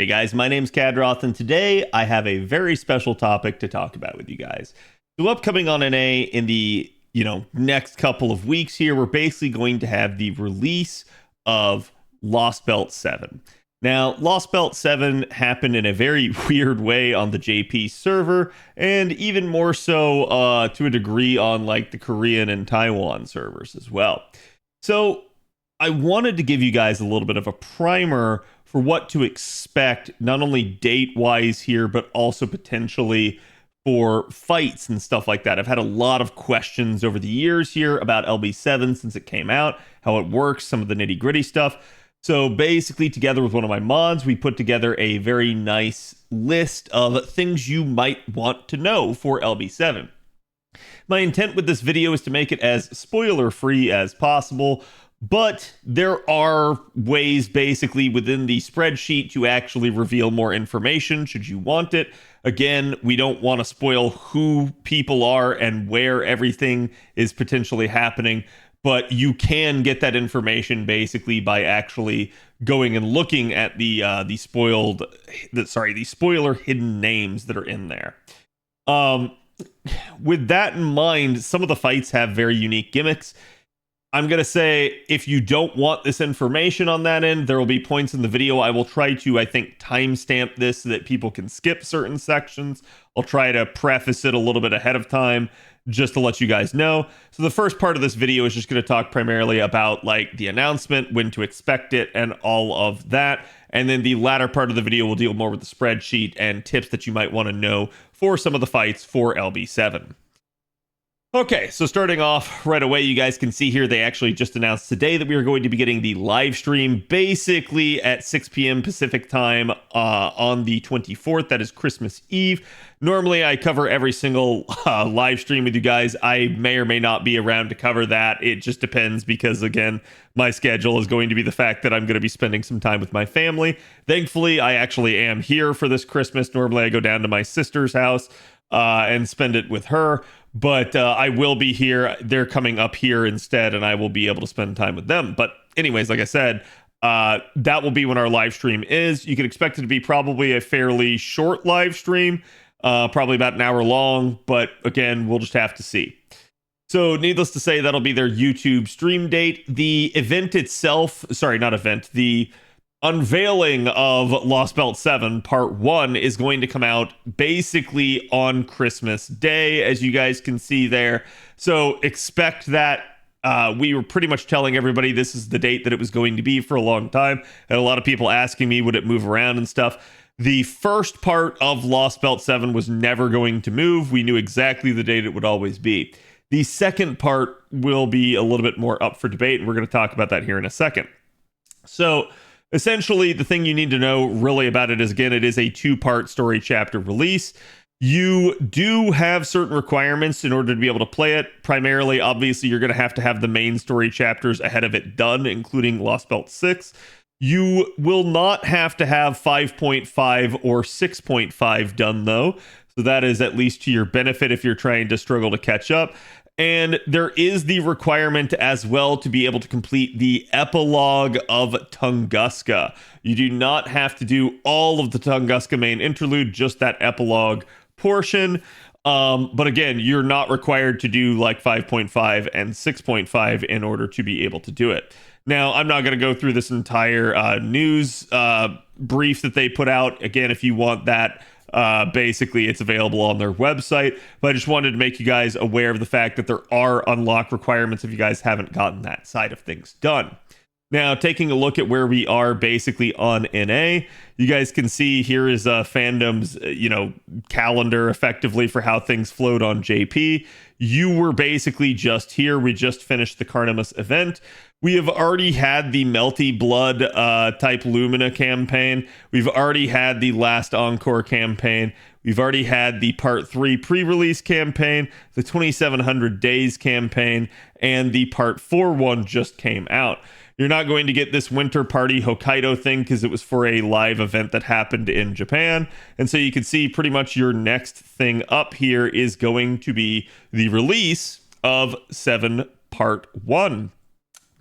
Hey guys, my name's Khadroth, and today I have a very special topic to talk about with you guys. So upcoming on NA in the, next couple of weeks here, we're basically going to have the release of Lostbelt 7. Now, Lostbelt 7 happened in a very weird way on the JP server, and even more so to a degree on like the Korean and Taiwan servers as well. So I wanted to give you guys a little bit of a primer for what to expect, not only date-wise here, but also potentially for fights and stuff like that. I've had a lot of questions over the years here about LB7 since it came out, how it works, some of the nitty-gritty stuff. So basically, together with one of my mods, we put together a very nice list of things you might want to know for LB7. My intent with this video is to make it as spoiler-free as possible, but there are ways basically within the spreadsheet to actually reveal more information should you want it. Again, we don't want to spoil who people are and where everything is potentially happening, but you can get that information basically by actually going and looking at the spoiler hidden names that are in there. With that in mind, some of the fights have very unique gimmicks. I'm going to say if you don't want this information on that end, there will be points in the video I will try to, timestamp this so that people can skip certain sections. I'll try to preface it a little bit ahead of time just to let you guys know. So the first part of this video is just going to talk primarily about like the announcement, when to expect it, and all of that. And then the latter part of the video will deal more with the spreadsheet and tips that you might want to know for some of the fights for LB7. Okay, so starting off right away, you guys can see here they actually just announced today that we are going to be getting the live stream basically at 6 p.m. Pacific time on the 24th. That is Christmas Eve. Normally, I cover every single live stream with you guys. I may or may not be around to cover that. It just depends because, again, my schedule is going to be the fact that I'm going to be spending some time with my family. Thankfully, I actually am here for this Christmas. Normally, I go down to my sister's house and spend it with her. But I will be here. They're coming up here instead, and I will be able to spend time with them. But anyways, like I said, that will be when our live stream is. You can expect it to be probably a fairly short live stream, probably about an hour long. But again, we'll just have to see. So needless to say, that'll be their YouTube stream date. The event itself, the unveiling of Lostbelt 7 Part 1 is going to come out basically on Christmas Day, as you guys can see there. So expect that. We were pretty much telling everybody this is the date that it was going to be for a long time. And a lot of people asking me, would it move around and stuff? The first part of Lostbelt 7 was never going to move. We knew exactly the date it would always be. The second part will be a little bit more up for debate, and we're going to talk about that here in a second. So essentially, the thing you need to know really about it is, again, it is a two-part story chapter release. You do have certain requirements in order to be able to play it. Primarily, obviously, you're going to have the main story chapters ahead of it done, including Lostbelt 6. You will not have to have 5.5 or 6.5 done, though. So that is at least to your benefit if you're trying to struggle to catch up. And there is the requirement as well to be able to complete the epilogue of Tunguska. You do not have to do all of the Tunguska main interlude, just that epilogue portion. But again, you're not required to do like 5.5 and 6.5 in order to be able to do it. Now, I'm not going to go through this entire news brief that they put out. Again, if you want that, basically it's available on their website, but I just wanted to make you guys aware of the fact that there are unlock requirements if you guys haven't gotten that side of things done. Now, taking a look at where we are basically on NA, you guys can see here is fandom's calendar effectively for how things flowed on JP. You were basically just here. We just finished the Carnimus event. We have already had the Melty Blood type Lumina campaign. We've already had the Last Encore campaign. We've already had the Part 3 pre-release campaign, the 2700 Days campaign, and the Part 4 one just came out. You're not going to get this Winter Party Hokkaido thing because it was for a live event that happened in Japan. And so you can see pretty much your next thing up here is going to be the release of 7 Part 1,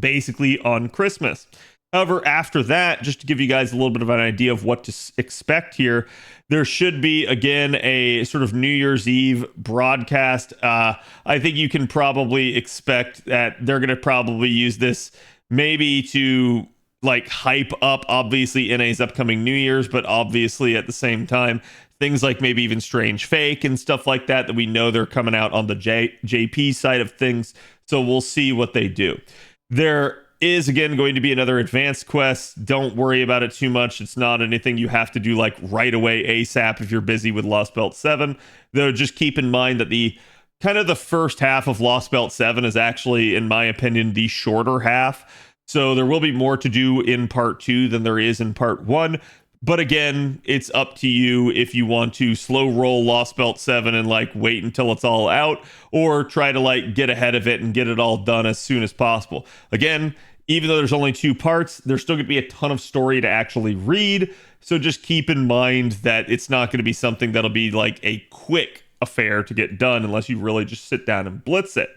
basically on Christmas. However, after that, just to give you guys a little bit of an idea of what to expect here, there should be, again, a sort of New Year's Eve broadcast. I think you can probably expect that they're going to probably use this maybe to like hype up, obviously, NA's upcoming New Year's, but obviously at the same time, things like maybe even Strange Fake and stuff like that, that we know they're coming out on the JP side of things. So we'll see what they do. There is again going to be another advanced quest. Don't worry about it too much. It's not anything you have to do like right away ASAP if you're busy with Lostbelt 7. Though just keep in mind that the kind of the first half of Lostbelt 7 is actually, in my opinion, the shorter half. So there will be more to do in part 2 than there is in part 1. But again, it's up to you if you want to slow roll Lostbelt 7 and like wait until it's all out, or try to like get ahead of it and get it all done as soon as possible. Again, even though there's only 2 parts, there's still going to be a ton of story to actually read. So just keep in mind that it's not going to be something that'll be like a quick affair to get done unless you really just sit down and blitz it.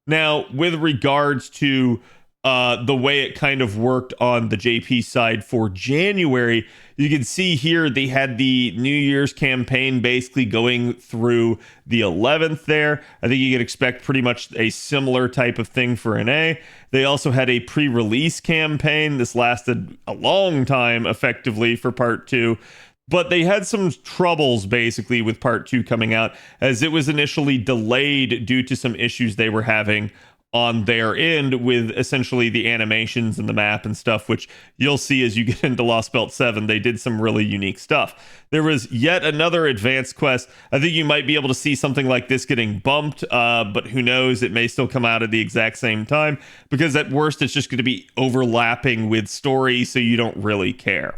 Now, with regards to the way it kind of worked on the JP side for January, you can see here they had the New Year's campaign basically going through the 11th there. I think you can expect pretty much a similar type of thing for NA. They also had a pre-release campaign. This lasted a long time effectively for part 2. But they had some troubles basically with part 2 coming out, as it was initially delayed due to some issues they were having on their end with essentially the animations and the map and stuff, which you'll see as you get into Lostbelt 7. They did some really unique stuff. There was yet another advanced quest. I think you might be able to see something like this getting bumped, but who knows? It may still come out at the exact same time, because at worst it's just going to be overlapping with story, so you don't really care.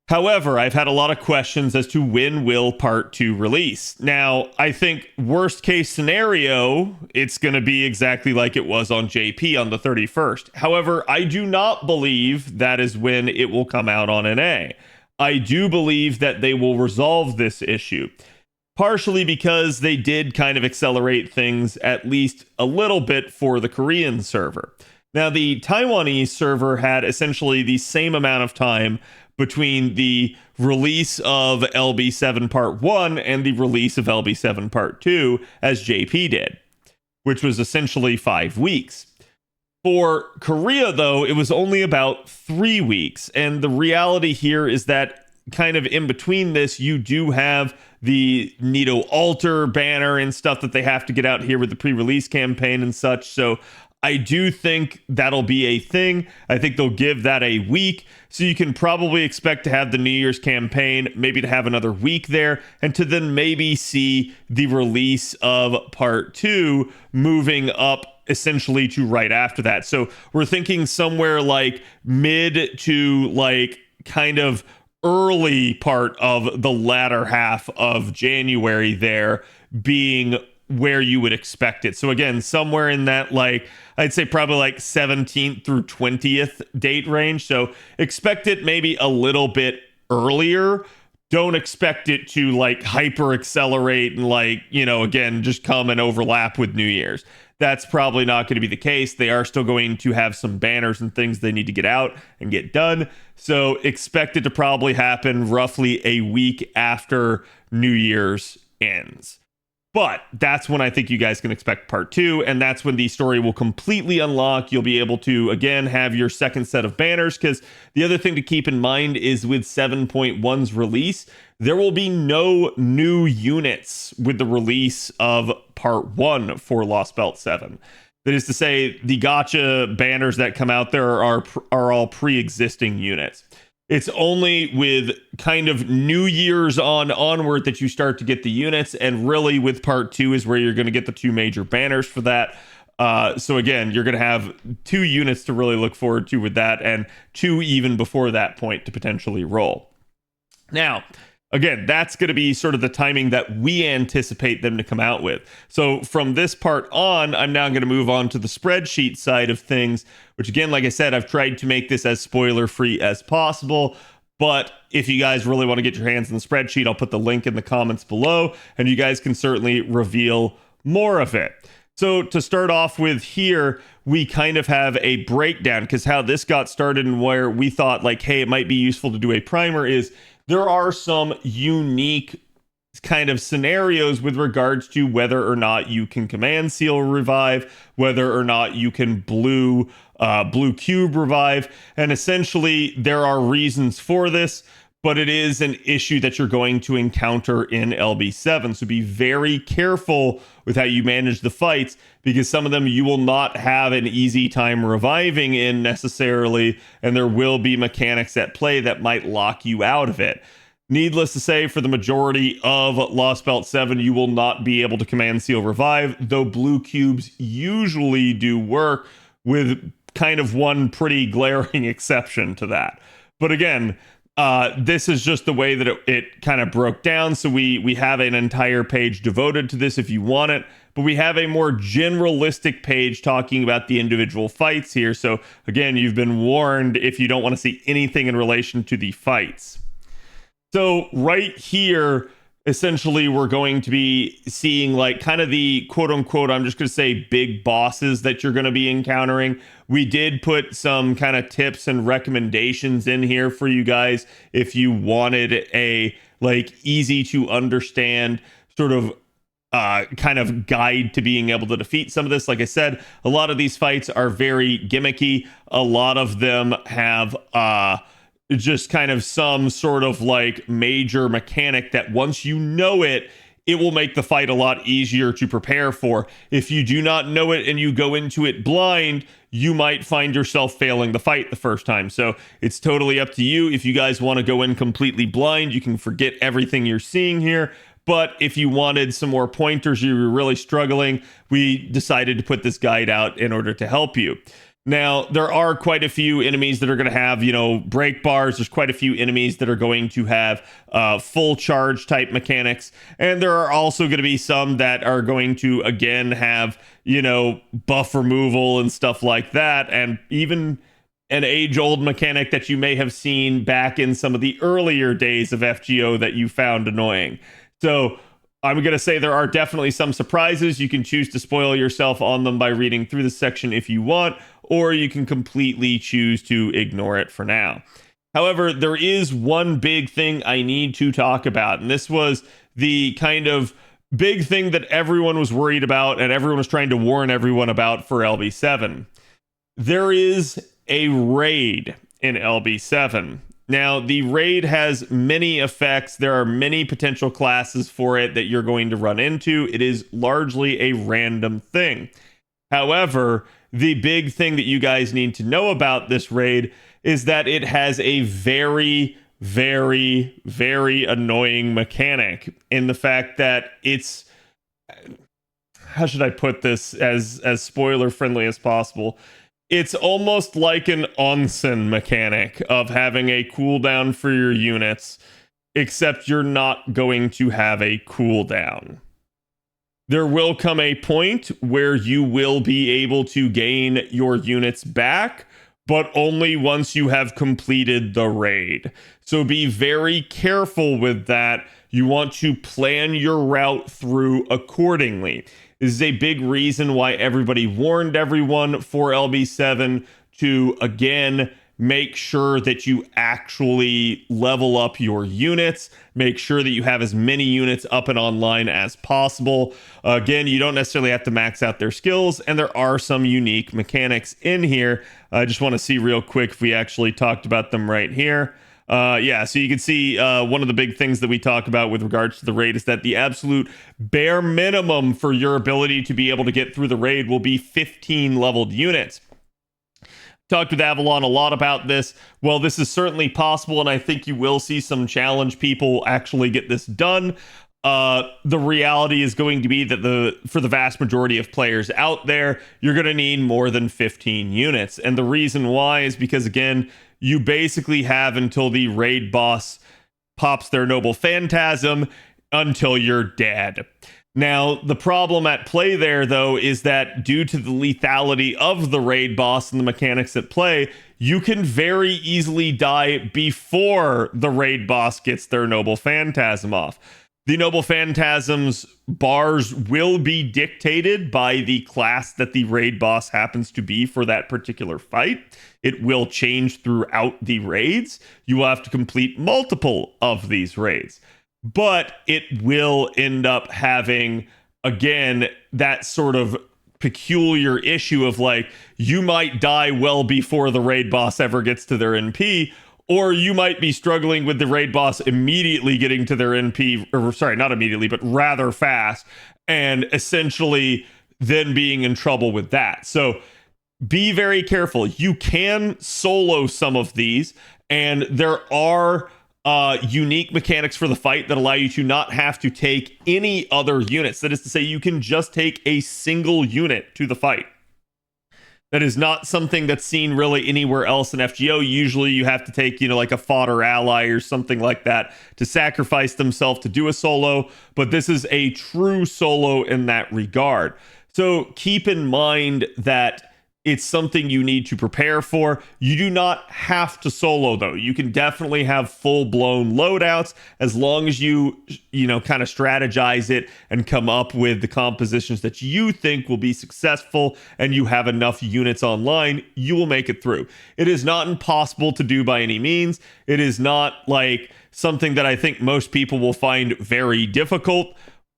However, I've had a lot of questions as to when will part 2 release. Now, I think worst case scenario, it's going to be exactly like it was on JP on the 31st. However, I do not believe that is when it will come out on NA. I do believe that they will resolve this issue, partially because they did kind of accelerate things at least a little bit for the Korean server. Now, the Taiwanese server had essentially the same amount of time between the release of LB7 Part 1 and the release of LB7 Part 2 as JP did, which was essentially 5 weeks. For Korea, though, it was only about 3 weeks. And the reality here is that kind of in between this, you do have the Nito Alter banner and stuff that they have to get out here with the pre-release campaign and such. So I do think that'll be a thing. I think they'll give that a week. So you can probably expect to have the New Year's campaign, maybe to have another week there, and to then maybe see the release of part 2 moving up essentially to right after that. So we're thinking somewhere like mid to like kind of early part of the latter half of January there being where you would expect it. So again, somewhere in that, like, I'd say probably like 17th through 20th date range. So expect it maybe a little bit earlier. Don't expect it to like hyper accelerate and like, you know, again, just come and overlap with New Year's. That's probably not going to be the case. They are still going to have some banners and things they need to get out and get done. So expect it to probably happen roughly a week after New Year's ends. But that's when I think you guys can expect part 2, and that's when the story will completely unlock. You'll be able to, again, have your second set of banners, because the other thing to keep in mind is with 7.1's release, there will be no new units with the release of part 1 for Lostbelt 7. That is to say, the gotcha banners that come out there are all pre-existing units. It's only with kind of New Year's onward that you start to get the units, and really with part 2 is where you're going to get the 2 major banners for that. So again, you're going to have 2 units to really look forward to with that, and 2 even before that point to potentially roll. Now, again, that's going to be sort of the timing that we anticipate them to come out with. So from this part on, I'm now going to move on to the spreadsheet side of things, which again, like I said, I've tried to make this as spoiler-free as possible. But if you guys really want to get your hands on the spreadsheet, I'll put the link in the comments below, and you guys can certainly reveal more of it. So to start off with here, we kind of have a breakdown, because how this got started and where we thought like, hey, it might be useful to do a primer is there are some unique kind of scenarios with regards to whether or not you can command seal revive, whether or not you can blue cube revive, and essentially there are reasons for this, but it is an issue that you're going to encounter in LB7. So be very careful with how you manage the fights, because some of them you will not have an easy time reviving in necessarily, and there will be mechanics at play that might lock you out of it. Needless to say, for the majority of Lostbelt 7, you will not be able to command seal revive, though blue cubes usually do work, with kind of one pretty glaring exception to that. But again, this is just the way that it kind of broke down. So we have an entire page devoted to this if you want it, but we have a more generalistic page talking about the individual fights here. So again, you've been warned if you don't want to see anything in relation to the fights. So right here, essentially, we're going to be seeing like kind of the quote unquote, I'm just going to say big bosses that you're going to be encountering. We did put some kind of tips and recommendations in here for you guys if you wanted a like easy to understand sort of kind of guide to being able to defeat some of this. Like I said, a lot of these fights are very gimmicky. A lot of them have just kind of some sort of like major mechanic that once you know it, it will make the fight a lot easier to prepare for. If you do not know it and you go into it blind, you might find yourself failing the fight the first time. So it's totally up to you. If you guys want to go in completely blind, you can forget everything you're seeing here. But if you wanted some more pointers, you were really struggling, we decided to put this guide out in order to help you. Now, there are quite a few enemies that are going to have, break bars. There's quite a few enemies that are going to have full charge type mechanics. And there are also going to be some that are going to, again, have, buff removal and stuff like that. And even an age-old mechanic that you may have seen back in some of the earlier days of FGO that you found annoying. So I'm going to say there are definitely some surprises. You can choose to spoil yourself on them by reading through this section if you want, or you can completely choose to ignore it for now. However, there is one big thing I need to talk about, and this was the kind of big thing that everyone was worried about and everyone was trying to warn everyone about for LB7. There is a raid in LB7. Now, the raid has many effects. There are many potential classes for it that you're going to run into. It is largely a random thing. However, the big thing that you guys need to know about this raid is that it has a very, very, very annoying mechanic in the fact that it's, how should I put this as spoiler friendly as possible? It's almost like an onsen mechanic of having a cooldown for your units, except you're not going to have a cooldown. There will come a point where you will be able to gain your units back, but only once you have completed the raid. So be very careful with that. You want to plan your route through accordingly. This is a big reason why everybody warned everyone for LB7 to, again, make sure that you actually level up your units. Make sure that you have as many units up and online as possible. Again, you don't necessarily have to max out their skills, and there are some unique mechanics in here. I just want to see real quick if we actually talked about them right here. So you can see one of the big things that we talk about with regards to the raid is that the absolute bare minimum for your ability to be able to get through the raid will be 15 leveled units. Talked with Avalon a lot about this. Well, this is certainly possible, and I think you will see some challenge people actually get this done. The reality is going to be that for the vast majority of players out there, you're going to need more than 15 units. And the reason why is because, again, you basically have until the raid boss pops their noble phantasm until you're dead. Now, the problem at play there, though, is that due to the lethality of the raid boss and the mechanics at play, you can very easily die before the raid boss gets their noble phantasm off. The Noble Phantasm's bars will be dictated by the class that the raid boss happens to be for that particular fight. It will change throughout the raids. You will have to complete multiple of these raids, but it will end up having, again, that sort of peculiar issue of like, you might die well before the raid boss ever gets to their NP, or you might be struggling with the raid boss immediately getting to their NP, or sorry, not immediately, but rather fast, and essentially then being in trouble with that. So be very careful. You can solo some of these, and there are unique mechanics for the fight that allow you to not have to take any other units. That is to say, you can just take a single unit to the fight. That is not something that's seen really anywhere else in FGO. Usually you have to take, like a fodder ally or something like that to sacrifice themselves to do a solo, but this is a true solo in that regard. So keep in mind that it's something you need to prepare for. You do not have to solo, though. You can definitely have full-blown loadouts as long as you kind of strategize it and come up with the compositions that you think will be successful, and you have enough units online, you will make it through. It is not impossible to do by any means. It is not like something that I think most people will find very difficult.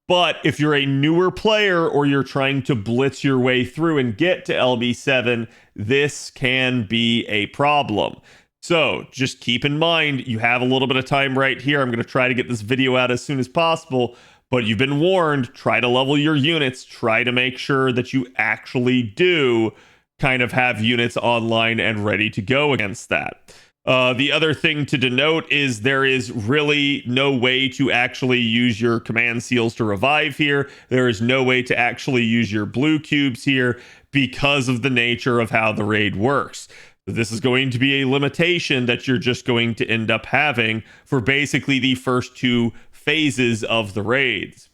But if you're a newer player or you're trying to blitz your way through and get to LB7, this can be a problem. So just keep in mind, you have a little bit of time right here. I'm going to try to get this video out as soon as possible, but you've been warned. Try to level your units. Try to make sure that you actually do kind of have units online and ready to go against that. The other thing to denote is there is really no way to actually use your command seals to revive here. There is no way to actually use your blue cubes here because of the nature of how the raid works. This is going to be a limitation that you're just going to end up having for basically the first two phases of the raids.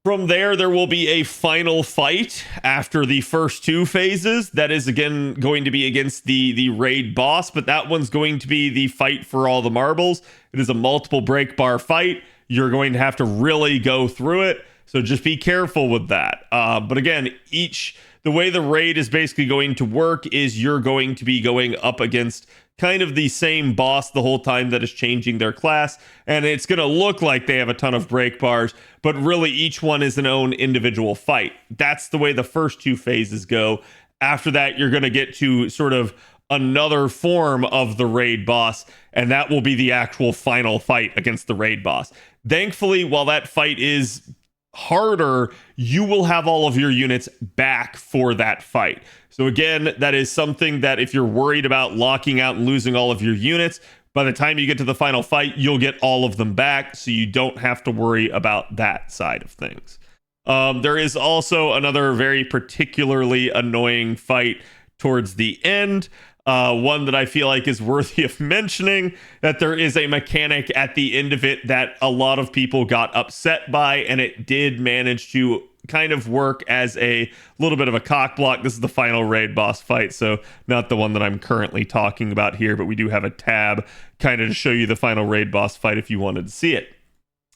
From there will be a final fight after the first two phases. That is, again, going to be against the raid boss, but that one's going to be the fight for all the marbles. It is a multiple break bar fight. You're going to have to really go through it, so just be careful with that. But again, the way the raid is basically going to work is you're going to be going up against kind of the same boss the whole time that is changing their class, and it's going to look like they have a ton of break bars, but really each one is an own individual fight. That's the way the first two phases go. After that, you're going to get to sort of another form of the raid boss, and that will be the actual final fight against the raid boss. Thankfully, while that fight is harder, you will have all of your units back for that fight. So again, that is something that if you're worried about locking out and losing all of your units, by the time you get to the final fight, you'll get all of them back, so you don't have to worry about that side of things. There is also another very particularly annoying fight towards the end. One that I feel like is worthy of mentioning, that there is a mechanic at the end of it that a lot of people got upset by, and it did manage to kind of work as a little bit of a cock block. This is the final raid boss fight, so not the one that I'm currently talking about here, but we do have a tab kind of to show you the final raid boss fight if you wanted to see it.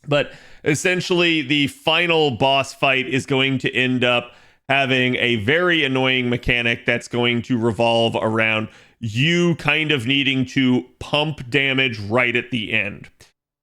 But essentially, the final boss fight is going to end up having a very annoying mechanic that's going to revolve around you kind of needing to pump damage right at the end.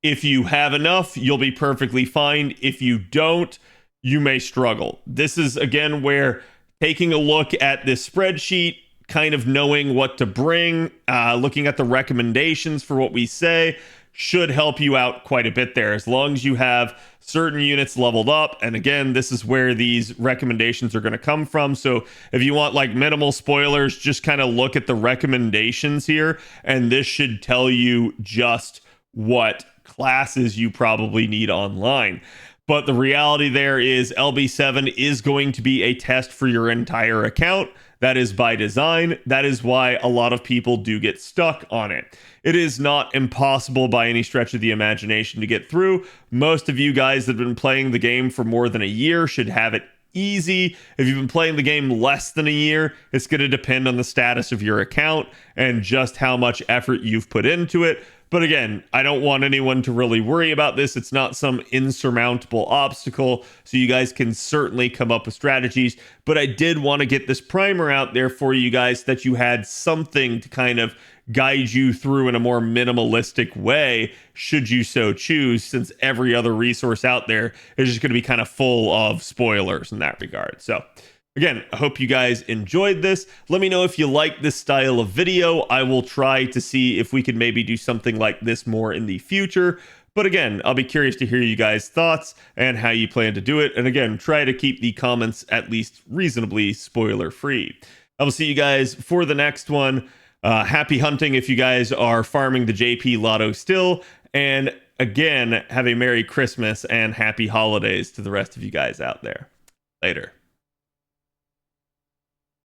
If you have enough, you'll be perfectly fine. If you don't, you may struggle. This is, again, where taking a look at this spreadsheet, kind of knowing what to bring, looking at the recommendations for what we say, should help you out quite a bit there, as long as you have certain units leveled up. And again, this is where these recommendations are going to come from. So if you want like minimal spoilers, just kind of look at the recommendations here, and this should tell you just what classes you probably need online. But the reality there is LB7 is going to be a test for your entire account. That is by design. That is why a lot of people do get stuck on it. It is not impossible by any stretch of the imagination to get through. Most of you guys that have been playing the game for more than a year should have it easy. If you've been playing the game less than a year, it's going to depend on the status of your account and just how much effort you've put into it. But again, I don't want anyone to really worry about this. It's not some insurmountable obstacle, so you guys can certainly come up with strategies. But I did want to get this primer out there for you guys, that you had something to kind of guide you through in a more minimalistic way, should you so choose, since every other resource out there is just going to be kind of full of spoilers in that regard. So again, I hope you guys enjoyed this. Let me know if you like this style of video. I will try to see if we could maybe do something like this more in the future. But again, I'll be curious to hear you guys' thoughts and how you plan to do it. And again, try to keep the comments at least reasonably spoiler free. I will see you guys for the next one. Happy hunting if you guys are farming the JP Lotto still. And again, have a Merry Christmas and Happy Holidays to the rest of you guys out there. Later.